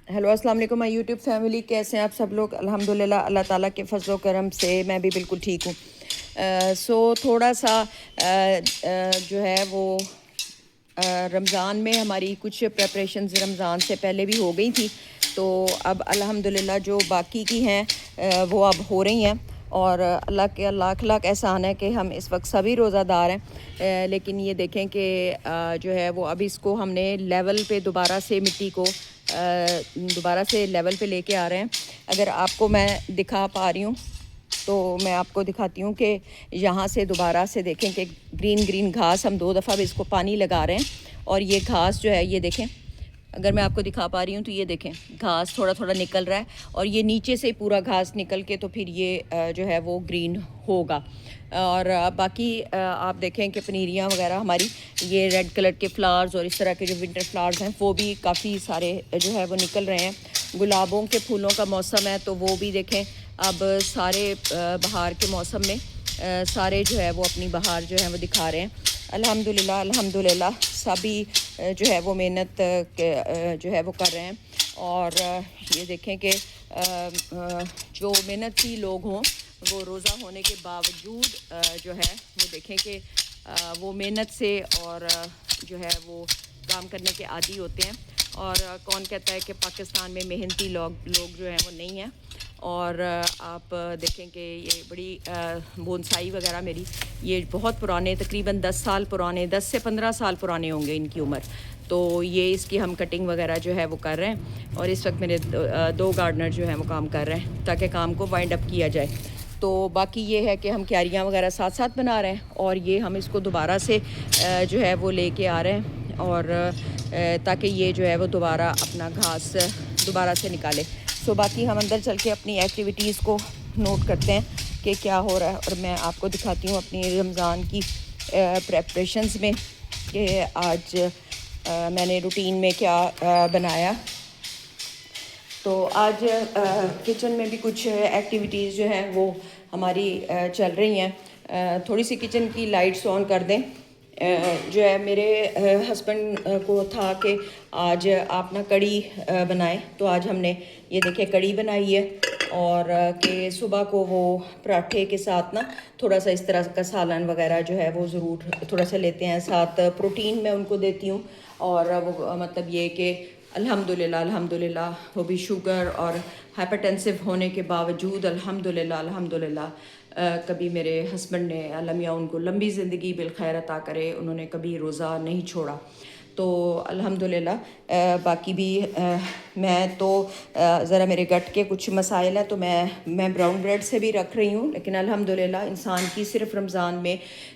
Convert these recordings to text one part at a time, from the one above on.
Hello السلام علیکم مائی YouTube family, کیسے ہیں آپ سب لوگ؟ الحمدللہ اللہ تعالیٰ کے فضل و کرم سے میں بھی بالکل ٹھیک ہوں۔ تھوڑا سا جو ہے وہ رمضان میں ہماری کچھ پریپریشنز رمضان سے پہلے بھی ہو گئی تھی، تو اب الحمدللہ جو باقی کی ہیں وہ اب ہو رہی ہیں، اور اللہ کے لاکھ لاکھ احسان ہے کہ ہم اس وقت سبھی روزہ دار ہیں۔ لیکن یہ دیکھیں کہ جو ہے وہ اب اس کو ہم نے لیول پہ دوبارہ سے مٹی کو دوبارہ سے لیول پہ لے کے آ رہے ہیں۔ اگر آپ کو میں دکھا پا رہی ہوں تو میں آپ کو دکھاتی ہوں کہ یہاں سے دوبارہ سے دیکھیں کہ گرین گرین گھاس، ہم 2 دفعہ بھی اس کو پانی لگا رہے ہیں، اور یہ گھاس جو ہے یہ دیکھیں، اگر میں آپ کو دکھا پا رہی ہوں تو یہ دیکھیں گھاس تھوڑا تھوڑا نکل رہا ہے، اور یہ نیچے سے پورا گھاس نکل کے تو پھر یہ جو ہے وہ گرین ہوگا۔ اور باقی آپ دیکھیں کہ پنیریاں وغیرہ ہماری یہ ریڈ کلر کے فلاورز اور اس طرح کے جو ونٹر فلاورز ہیں وہ بھی کافی سارے جو ہے وہ نکل رہے ہیں۔ گلابوں کے پھولوں کا موسم ہے تو وہ بھی دیکھیں اب سارے بہار کے موسم میں سارے جو ہے وہ اپنی بہار جو ہے وہ دکھا رہے ہیں۔ الحمدللہ الحمدللہ سبھی جو ہے وہ محنت جو ہے وہ کر رہے ہیں، اور یہ دیکھیں کہ جو محنتی لوگ ہوں وہ روزہ ہونے کے باوجود جو ہے وہ دیکھیں کہ وہ محنت سے اور جو ہے وہ کام کرنے کے عادی ہوتے ہیں، اور کون کہتا ہے کہ پاکستان میں محنتی لوگ جو ہیں وہ نہیں ہیں۔ اور آپ دیکھیں کہ یہ بڑی بونسائی وغیرہ میری یہ بہت پرانے، تقریباً 10 سال پرانے، 10 سے 15 سال پرانے ہوں گے ان کی عمر، تو یہ اس کی ہم کٹنگ وغیرہ جو ہے وہ کر رہے ہیں، اور اس وقت میرے 2 گارڈنر جو ہیں وہ کام کر رہے ہیں تاکہ کام کو وائنڈ اپ کیا جائے۔ تو باقی یہ ہے کہ ہم کیاریاں وغیرہ ساتھ ساتھ بنا رہے ہیں، اور یہ ہم اس کو دوبارہ سے جو ہے وہ لے کے آ رہے ہیں، اور تاکہ یہ جو ہے وہ دوبارہ اپنا گھاس دوبارہ سے نکالے۔ باقی ہم اندر چل کے اپنی ایکٹیویٹیز کو نوٹ کرتے ہیں کہ کیا ہو رہا ہے، اور میں آپ کو دکھاتی ہوں اپنی رمضان کی پریپریشنز میں کہ آج میں نے روٹین میں کیا بنایا۔ تو آج کچن میں بھی کچھ ایکٹیویٹیز جو ہیں وہ ہماری چل رہی ہیں۔ تھوڑی سی کچن کی لائٹس آن کر دیں۔ جو ہے میرے ہسبینڈ کو تھا کہ آج آپ نا کڑی بنائیں، تو آج ہم نے یہ دیکھیں کڑی بنائی ہے، اور کہ صبح کو وہ پراٹھے کے ساتھ نا تھوڑا سا اس طرح کا سالن وغیرہ جو ہے وہ ضرور تھوڑا سا لیتے ہیں، ساتھ پروٹین میں ان کو دیتی ہوں، اور وہ مطلب یہ کہ الحمدللہ وہ بھی شوگر اور ہائپرٹینسو ہونے کے باوجود الحمدللہ کبھی میرے ہسبینڈ نے اللہ میاں ان کو لمبی زندگی بالخیر عطا کرے، انہوں نے کبھی روزہ نہیں چھوڑا۔ تو الحمدللہ باقی بھی میں تو ذرا میرے گٹ کے کچھ مسائل ہیں تو میں براؤن بریڈ سے بھی رکھ رہی ہوں، لیکن الحمدللہ انسان کی صرف رمضان میں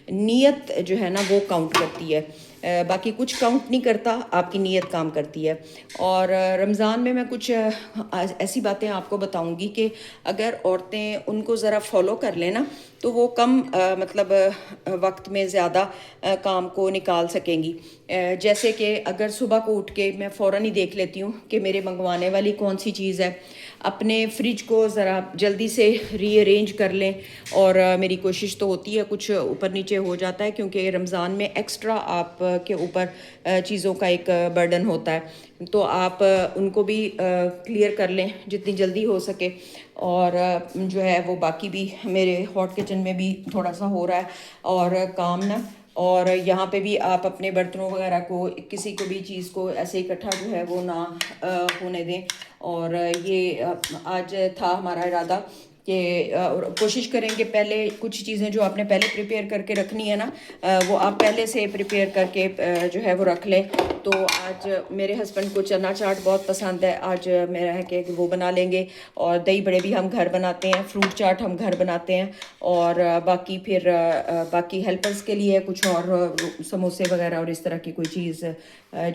نیت جو ہے نا وہ کاؤنٹ کرتی ہے، باقی کچھ کاؤنٹ نہیں کرتا، آپ کی نیت کام کرتی ہے۔ اور رمضان میں کچھ ایسی باتیں آپ کو بتاؤں گی کہ اگر عورتیں ان کو ذرا فالو کر لیں نا تو وہ کم مطلب وقت میں زیادہ کام کو نکال سکیں گی۔ جیسے کہ اگر صبح کو اٹھ کے میں فوراً ہی دیکھ لیتی ہوں کہ میرے منگوانے والی کون سی چیز ہے، اپنے فریج کو ذرا جلدی سے ری ارینج کر لیں، اور میری کوشش تو ہوتی ہے، کچھ اوپر نیچے ہو جاتا ہے کیونکہ رمضان میں ایکسٹرا آپ کے اوپر چیزوں کا ایک برڈن ہوتا ہے، تو آپ ان کو بھی کلیئر کر لیں جتنی جلدی ہو سکے۔ اور جو ہے وہ باقی بھی میرے ہاٹ کچن میں بھی تھوڑا سا ہو رہا ہے اور کام نا، اور یہاں پہ بھی آپ اپنے برتنوں وغیرہ کو کسی کو بھی چیز کو ایسے اکٹھا جو ہے وہ نہ ہونے دیں۔ اور یہ آج تھا ہمارا ارادہ کہ کوشش کریں کہ پہلے کچھ چیزیں جو آپ نے پہلے پریپیئر کر کے رکھنی ہے نا وہ آپ پہلے سے پریپیئر کر کے جو ہے وہ رکھ لیں۔ تو آج میرے ہسبینڈ کو چنا چاٹ بہت پسند ہے، آج میرا ہے کہ وہ بنا لیں گے، اور دہی بڑے بھی ہم گھر بناتے ہیں، فروٹ چاٹ ہم گھر بناتے ہیں، اور باقی پھر باقی ہیلپرز کے لیے کچھ اور سموسے وغیرہ اور اس طرح کی کوئی چیز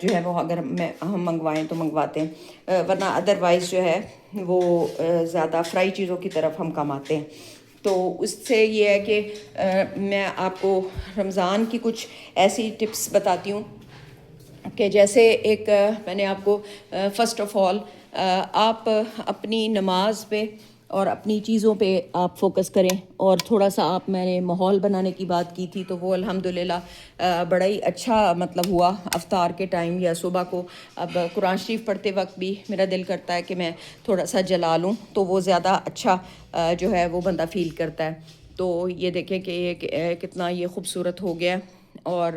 جو ہے وہ اگر ہم منگوائیں تو منگواتے ہیں، ورنہ ادروائز جو ہے وہ زیادہ فرائی چیزوں کی طرف ہم کم آتے ہیں۔ تو اس سے یہ ہے کہ میں آپ کو رمضان کی کچھ ایسی ٹپس بتاتی ہوں کہ جیسے ایک میں نے آپ کو فرسٹ آف آل آپ اپنی نماز پہ اور اپنی چیزوں پہ آپ فوکس کریں. اور تھوڑا سا آپ میں نے ماحول بنانے کی بات کی تھی تو وہ الحمدللہ بڑا ہی اچھا مطلب ہوا افطار کے ٹائم یا صبح کو. اب قرآن شریف پڑھتے وقت بھی میرا دل کرتا ہے کہ میں تھوڑا سا جلا لوں تو وہ زیادہ اچھا جو ہے وہ بندہ فیل کرتا ہے. تو یہ دیکھیں کہ یہ کتنا یہ خوبصورت ہو گیا اور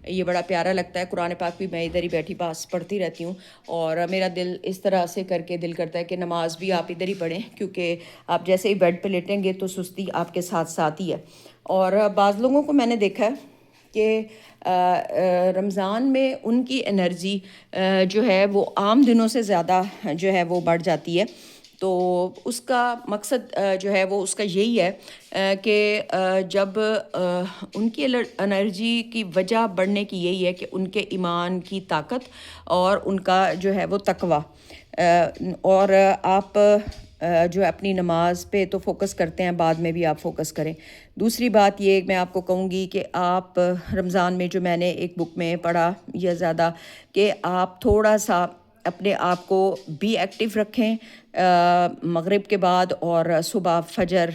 یہ بڑا پیارا لگتا ہے. قرآن پاک بھی میں ادھر ہی بیٹھی پاس پڑھتی رہتی ہوں اور میرا دل اس طرح سے کر کے دل کرتا ہے کہ نماز بھی آپ ادھر ہی پڑھیں کیونکہ آپ جیسے ہی بیڈ پہ لیٹیں گے تو سستی آپ کے ساتھ ساتھ ہی ہے. اور بعض لوگوں کو میں نے دیکھا ہے کہ رمضان میں ان کی انرجی جو ہے وہ عام دنوں سے زیادہ جو ہے وہ بڑھ جاتی ہے. تو اس کا مقصد جو ہے وہ اس کا یہی ہے کہ جب ان کی انرجی کی وجہ بڑھنے کی یہی ہے کہ ان کے ایمان کی طاقت اور ان کا جو ہے وہ تقوی. اور آپ جو اپنی نماز پہ تو فوکس کرتے ہیں بعد میں بھی آپ فوکس کریں. دوسری بات یہ میں آپ کو کہوں گی کہ آپ رمضان میں جو میں نے ایک بک میں پڑھا یا زیادہ کہ آپ تھوڑا سا اپنے آپ کو بھی ایکٹیو رکھیں مغرب کے بعد اور صبح فجر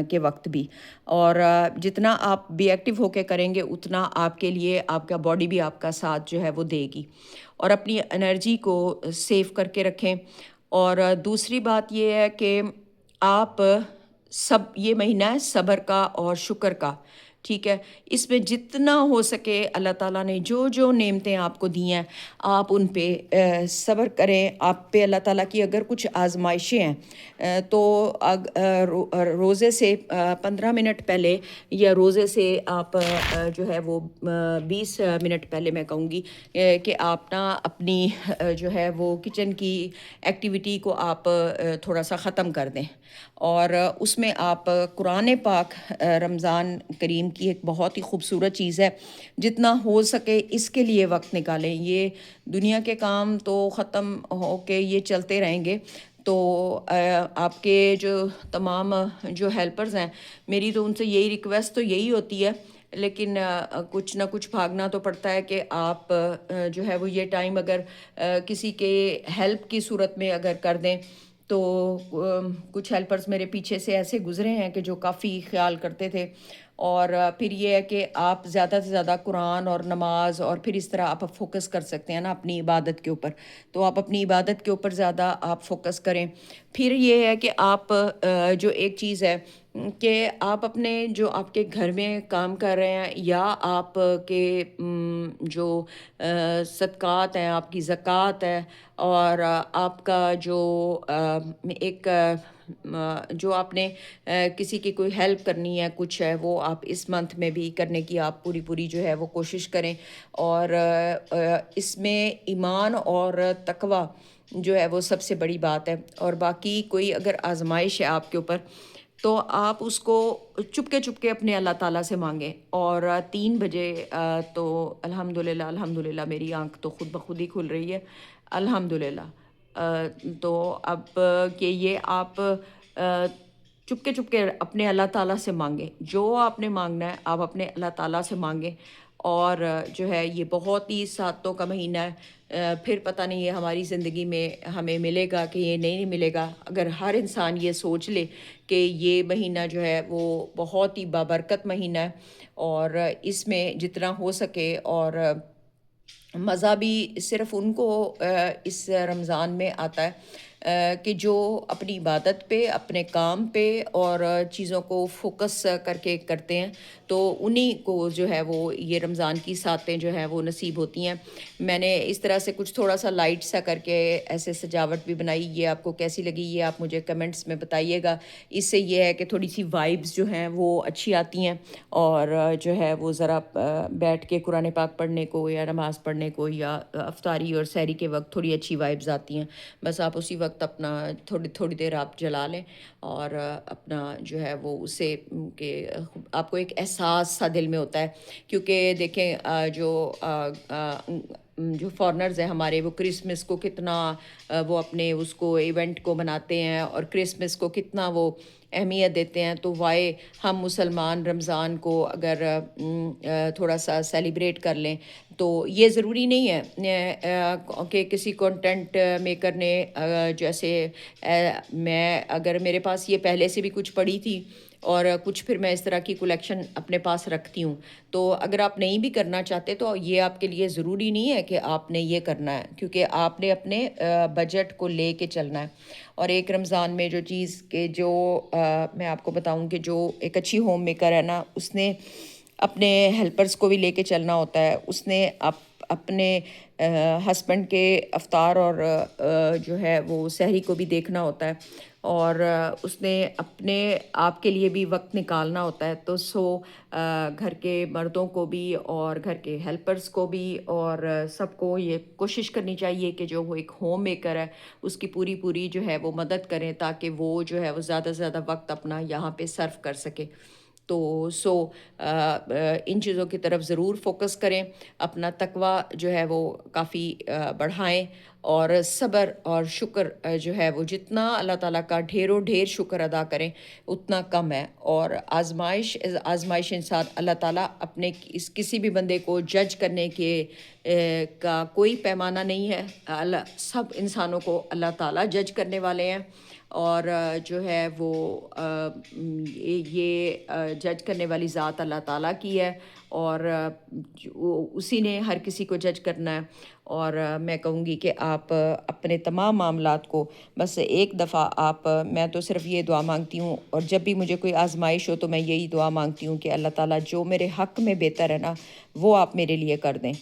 کے وقت بھی. اور جتنا آپ بھی ایکٹیو ہو کے کریں گے اتنا آپ کے لیے آپ کا باڈی بھی آپ کا ساتھ جو ہے وہ دے گی. اور اپنی انرجی کو سیو کر کے رکھیں. اور دوسری بات یہ ہے کہ آپ یہ مہینہ ہے صبر کا اور شکر کا. ٹھیک ہے, اس میں جتنا ہو سکے اللہ تعالیٰ نے جو جو نعمتیں آپ کو دی ہیں آپ ان پہ صبر کریں. آپ پہ اللہ تعالیٰ کی اگر کچھ آزمائشیں ہیں تو روزے سے 15 منٹ پہلے یا روزے سے آپ جو ہے وہ 20 منٹ پہلے میں کہوں گی کہ آپ نا اپنی جو ہے وہ کچن کی ایکٹیویٹی کو آپ تھوڑا سا ختم کر دیں. اور اس میں آپ قرآن پاک رمضان کریم کی ایک بہت ہی خوبصورت چیز ہے, جتنا ہو سکے اس کے لیے وقت نکالیں. یہ دنیا کے کام تو ختم ہو کے یہ چلتے رہیں گے تو آپ کے جو تمام جو ہیلپرز ہیں میری تو ان سے یہی ریکویسٹ تو یہی ہوتی ہے, لیکن کچھ نہ کچھ بھاگنا تو پڑتا ہے کہ آپ جو ہے وہ یہ ٹائم اگر کسی کے ہیلپ کی صورت میں اگر کر دیں تو کچھ ہیلپرز میرے پیچھے سے ایسے گزرے ہیں کہ جو کافی خیال کرتے تھے. اور پھر یہ ہے کہ آپ زیادہ سے زیادہ قرآن اور نماز اور پھر اس طرح آپ فوکس کر سکتے ہیں نا اپنی عبادت کے اوپر, تو آپ اپنی عبادت کے اوپر زیادہ آپ فوکس کریں. پھر یہ ہے کہ آپ جو ایک چیز ہے کہ آپ اپنے جو آپ کے گھر میں کام کر رہے ہیں یا آپ کے جو صدقات ہیں, آپ کی زکوٰۃ ہے اور آپ کا جو ایک جو آپ نے کسی کی کوئی ہیلپ کرنی ہے کچھ ہے وہ آپ اس منتھ میں بھی کرنے کی آپ پوری جو ہے وہ کوشش کریں. اور اس میں ایمان اور تقوی جو ہے وہ سب سے بڑی بات ہے. اور باقی کوئی اگر آزمائش ہے آپ کے اوپر تو آپ اس کو چپکے اپنے اللہ تعالیٰ سے مانگیں. اور 3 بجے تو الحمدللہ میری آنکھ تو خود بخود ہی کھل رہی ہے الحمدللہ. تو اب کہ یہ آپ چپکے اپنے اللہ تعالیٰ سے مانگیں, جو آپ نے مانگنا ہے آپ اپنے اللہ تعالیٰ سے مانگیں. اور جو ہے یہ بہت ہی سعادتوں کا مہینہ ہے. پھر پتہ نہیں یہ ہماری زندگی میں ہمیں ملے گا کہ یہ نہیں ملے گا. اگر ہر انسان یہ سوچ لے کہ یہ مہینہ جو ہے وہ بہت ہی بابرکت مہینہ ہے اور اس میں جتنا ہو سکے, اور مزہ بھی صرف ان کو اس رمضان میں آتا ہے کہ جو اپنی عبادت پہ اپنے کام پہ اور چیزوں کو فوکس کر کے کرتے ہیں تو انہی کو جو ہے وہ یہ رمضان کی ساتیں جو ہیں وہ نصیب ہوتی ہیں. میں نے اس طرح سے کچھ تھوڑا سا لائٹ سا کر کے ایسے سجاوٹ بھی بنائی, یہ آپ کو کیسی لگی یہ آپ مجھے کمنٹس میں بتائیے گا. اس سے یہ ہے کہ تھوڑی سی وائبز جو ہیں وہ اچھی آتی ہیں اور جو ہے وہ ذرا بیٹھ کے قرآن پاک پڑھنے کو یا نماز پڑھنے کو یا افطاری اور سحری کے وقت تھوڑی اچھی وائبز آتی ہیں. بس آپ اسی وقت اپنا تھوڑی دیر آپ جلا لیں اور اپنا جو ہے وہ اسے کہ آپ کو ایک احساس سا دل میں ہوتا ہے. کیونکہ دیکھیں جو فارنرز ہیں ہمارے وہ کرسمس کو کتنا وہ اپنے اس کو ایونٹ کو مناتے ہیں اور کرسمس کو کتنا وہ اہمیت دیتے ہیں. تو وائے ہم مسلمان رمضان کو اگر تھوڑا سا سیلیبریٹ کر لیں تو یہ ضروری نہیں ہے کہ کسی کنٹینٹ میکر نے جیسے میں اگر میرے پاس یہ پہلے سے بھی کچھ پڑی تھی اور کچھ پھر میں اس طرح کی کلیکشن اپنے پاس رکھتی ہوں، تو اگر آپ نہیں بھی کرنا چاہتے تو یہ آپ کے لیے ضروری نہیں ہے کہ آپ نے یہ کرنا ہے، کیونکہ آپ نے اپنے بجٹ کو لے کے چلنا ہے۔ اور ایک رمضان میں جو چیز کہ جو میں آپ کو بتاؤں کہ جو ایک اچھی ہوم میکر ہے نا، اس نے اپنے ہیلپرز کو بھی لے کے چلنا ہوتا ہے، اس نے اپنے ہسبینڈ کے افطار اور جو ہے وہ سحری کو بھی دیکھنا ہوتا ہے، اور اس نے اپنے آپ کے لیے بھی وقت نکالنا ہوتا ہے۔ تو گھر کے مردوں کو بھی اور گھر کے ہیلپرز کو بھی اور سب کو یہ کوشش کرنی چاہیے کہ جو وہ ایک ہوم میکر ہے اس کی پوری جو ہے وہ مدد کریں، تاکہ وہ جو ہے وہ زیادہ سے زیادہ وقت اپنا یہاں پہ صرف کر سکے۔ تو ان چیزوں کی طرف ضرور فوکس کریں، اپنا تقوی جو ہے وہ کافی بڑھائیں، اور صبر اور شکر جو ہے وہ جتنا اللہ تعالیٰ کا ڈھیر شکر ادا کریں اتنا کم ہے۔ اور آزمائش انسان اللہ تعالیٰ اپنے کسی بھی بندے کو جج کرنے کے کا کوئی پیمانہ نہیں ہے، سب انسانوں کو اللہ تعالیٰ جج کرنے والے ہیں، اور جو ہے وہ یہ جج کرنے والی ذات اللہ تعالیٰ کی ہے، اور اسی نے ہر کسی کو جج کرنا ہے۔ اور میں کہوں گی کہ آپ اپنے تمام معاملات کو بس ایک دفعہ میں تو صرف یہ دعا مانگتی ہوں، اور جب بھی مجھے کوئی آزمائش ہو تو میں یہی دعا مانگتی ہوں کہ اللہ تعالیٰ جو میرے حق میں بہتر ہے نا وہ آپ میرے لیے کر دیں۔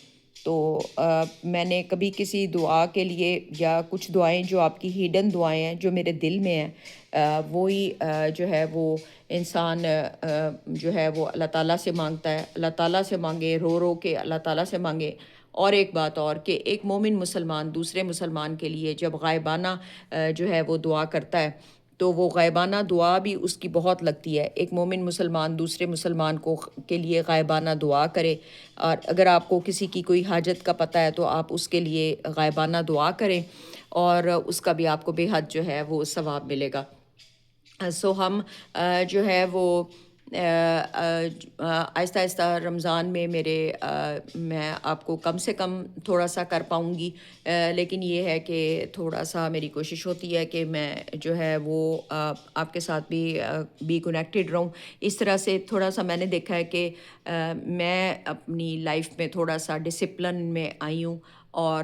تو میں نے کبھی کسی دعا کے لیے یا کچھ دعائیں جو آپ کی ہیڈن دعائیں ہیں جو میرے دل میں ہیں، وہی جو ہے وہ انسان جو ہے وہ اللہ تعالیٰ سے مانگتا ہے۔ اللہ تعالیٰ سے مانگے، رو کے اللہ تعالیٰ سے مانگے۔ اور ایک بات اور کہ ایک مومن مسلمان دوسرے مسلمان کے لیے جب غائبانہ جو ہے وہ دعا کرتا ہے تو وہ غائبانہ دعا بھی اس کی بہت لگتی ہے۔ ایک مومن مسلمان دوسرے مسلمان کے لیے غائبانہ دعا کرے، اور اگر آپ کو کسی کی کوئی حاجت کا پتہ ہے تو آپ اس کے لیے غائبانہ دعا کریں، اور اس کا بھی آپ کو بے حد جو ہے وہ ثواب ملے گا۔ ہم جو ہے وہ آہستہ آہستہ رمضان میں میں آپ کو کم سے کم تھوڑا سا کر پاؤں گی، لیکن یہ ہے کہ تھوڑا سا میری کوشش ہوتی ہے کہ میں جو ہے وہ آپ کے ساتھ بھی کنیکٹڈ رہوں۔ اس طرح سے تھوڑا سا میں نے دیکھا ہے کہ میں اپنی لائف میں تھوڑا سا ڈسپلن میں آئی ہوں، اور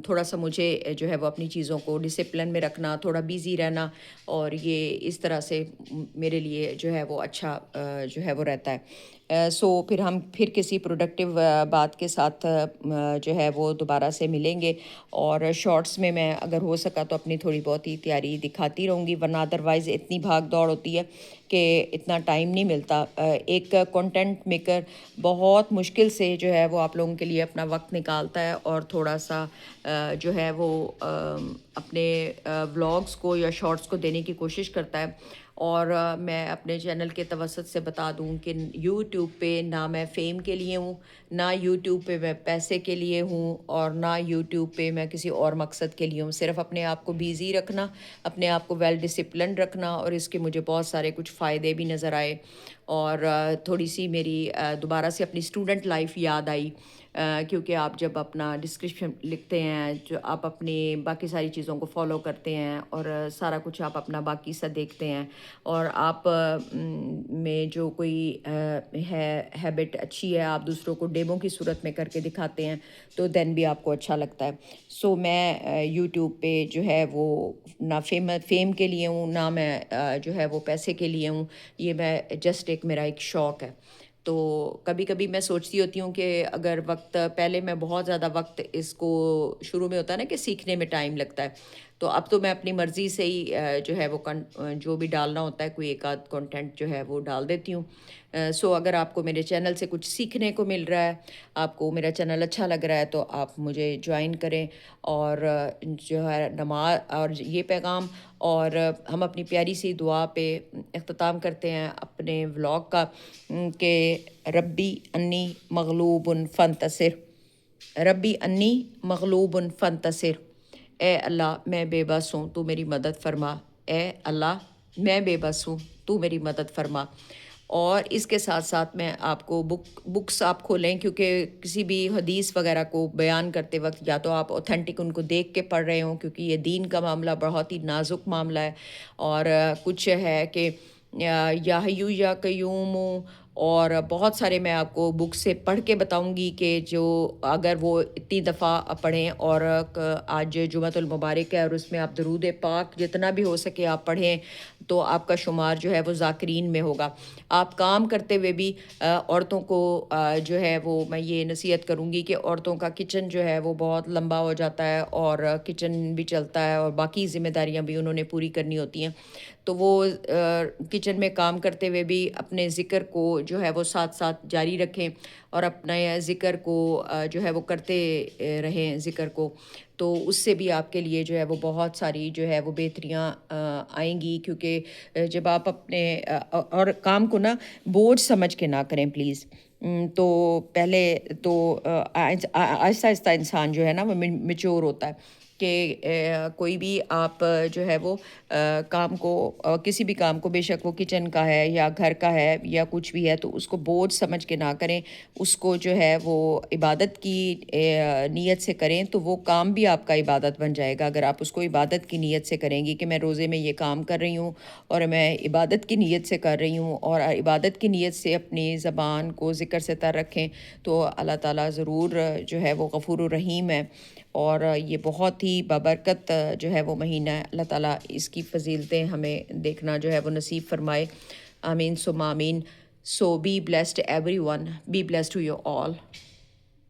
تھوڑا سا مجھے جو ہے وہ اپنی چیزوں کو ڈسپلن میں رکھنا، تھوڑا بیزی رہنا، اور یہ اس طرح سے میرے لیے جو ہے وہ اچھا جو ہے وہ رہتا ہے۔ پھر کسی پروڈکٹیو بات کے ساتھ جو ہے وہ دوبارہ سے ملیں گے، اور شارٹس میں اگر ہو سکا تو اپنی تھوڑی بہت ہی تیاری دکھاتی رہوں گی، ورنہ ادروائز اتنی بھاگ دوڑ ہوتی ہے کہ اتنا ٹائم نہیں ملتا۔ ایک کنٹینٹ میکر بہت مشکل سے جو ہے وہ آپ لوگوں کے لیے اپنا وقت نکالتا ہے، اور تھوڑا سا جو ہے وہ اپنے ولاگز کو یا شارٹس کو دینے کی کوشش کرتا ہے۔ اور میں اپنے چینل کے توسط سے بتا دوں کہ یوٹیوب پہ نہ میں فیم کے لیے ہوں، نہ یوٹیوب پہ میں پیسے کے لیے ہوں، اور نہ یوٹیوب پہ میں کسی اور مقصد کے لیے ہوں۔ صرف اپنے آپ کو بیزی رکھنا، اپنے آپ کو ویل ڈسپلنڈ رکھنا، اور اس کے مجھے بہت سارے کچھ فائدے بھی نظر آئے، اور تھوڑی سی میری دوبارہ سے اپنی اسٹوڈنٹ لائف یاد آئی، کیونکہ آپ جب اپنا ڈسکرپشن لکھتے ہیں، جو آپ اپنی باقی ساری چیزوں کو فالو کرتے ہیں، اور سارا کچھ آپ اپنا باقی سا دیکھتے ہیں، اور آپ میں جو کوئی ہیبٹ اچھی ہے آپ دوسروں کو ڈیمو کی صورت میں کر کے دکھاتے ہیں، تو دین بھی آپ کو اچھا لگتا ہے۔ میں یوٹیوب پہ جو ہے وہ نہ فیم کے لیے ہوں، نہ میں جو ہے وہ پیسے کے لیے ہوں، یہ میں جسٹ میرا ایک شوق ہے۔ تو کبھی کبھی میں سوچتی ہوتی ہوں کہ اگر پہلے میں بہت زیادہ وقت اس کو شروع میں ہوتا ہے نا کہ سیکھنے میں ٹائم لگتا ہے، تو اب تو میں اپنی مرضی سے ہی جو ہے وہ جو بھی ڈالنا ہوتا ہے کوئی ایک آدھ کنٹینٹ جو ہے وہ ڈال دیتی ہوں۔ اگر آپ کو میرے چینل سے کچھ سیکھنے کو مل رہا ہے، آپ کو میرا چینل اچھا لگ رہا ہے، تو آپ مجھے جوائن کریں، اور جو ہے نماز اور یہ پیغام، اور ہم اپنی پیاری سی دعا پہ اختتام کرتے ہیں اپنے ولاگ کا، کہ ربی انی مغلوب فانتصر، ربی انی مغلوب فانتصر، اے اللہ میں بے بس ہوں تو میری مدد فرما، اے اللہ میں بے بس ہوں تو میری مدد فرما۔ اور اس کے ساتھ ساتھ میں آپ کو بکس آپ کھولیں، کیونکہ کسی بھی حدیث وغیرہ کو بیان کرتے وقت یا تو آپ اوتھینٹک ان کو دیکھ کے پڑھ رہے ہوں، کیونکہ یہ دین کا معاملہ بہت ہی نازک معاملہ ہے، اور کچھ ہے کہ یا حیو یا قیوم، اور بہت سارے میں آپ کو بک سے پڑھ کے بتاؤں گی کہ جو اگر وہ اتنی دفعہ پڑھیں، اور آج جمعۃ المبارک ہے اور اس میں آپ درود پاک جتنا بھی ہو سکے آپ پڑھیں تو آپ کا شمار جو ہے وہ ذاکرین میں ہوگا۔ آپ کام کرتے ہوئے بھی عورتوں کو جو ہے وہ میں یہ نصیحت کروں گی کہ عورتوں کا کچن جو ہے وہ بہت لمبا ہو جاتا ہے، اور کچن بھی چلتا ہے اور باقی ذمہ داریاں بھی انہوں نے پوری کرنی ہوتی ہیں، تو وہ کچن میں کام کرتے ہوئے بھی اپنے ذکر کو جو ہے وہ ساتھ ساتھ جاری رکھیں، اور اپنے ذکر کو جو ہے وہ کرتے رہیں ذکر کو، تو اس سے بھی آپ کے لیے جو ہے وہ بہت ساری جو ہے وہ بہتریاں آئیں گی، کیونکہ جب آپ اپنے اور کام کو نا بوجھ سمجھ کے نہ کریں پلیز۔ تو پہلے تو آہستہ آہستہ انسان جو ہے نا وہ میچور ہوتا ہے، کہ کوئی بھی آپ جو ہے وہ کام کو کسی بھی کام کو، بے شک وہ کچن کا ہے یا گھر کا ہے یا کچھ بھی ہے، تو اس کو بوجھ سمجھ کے نہ کریں، اس کو جو ہے وہ عبادت کی نیت سے کریں، تو وہ کام بھی آپ کا عبادت بن جائے گا۔ اگر آپ اس کو عبادت کی نیت سے کریں گی کہ میں روزے میں یہ کام کر رہی ہوں اور میں عبادت کی نیت سے کر رہی ہوں، اور عبادت کی نیت سے اپنی زبان کو ذکر سے تر رکھیں، تو اللہ تعالیٰ ضرور جو ہے وہ غفور الرحیم ہے، اور یہ بہت ہی بابرکت جو ہے وہ مہینہ ہے۔ اللہ تعالیٰ اس کی فضیلتیں ہمیں دیکھنا جو ہے وہ نصیب فرمائے، آمین ثم آمین۔ So be blessed everyone, be blessed to you all.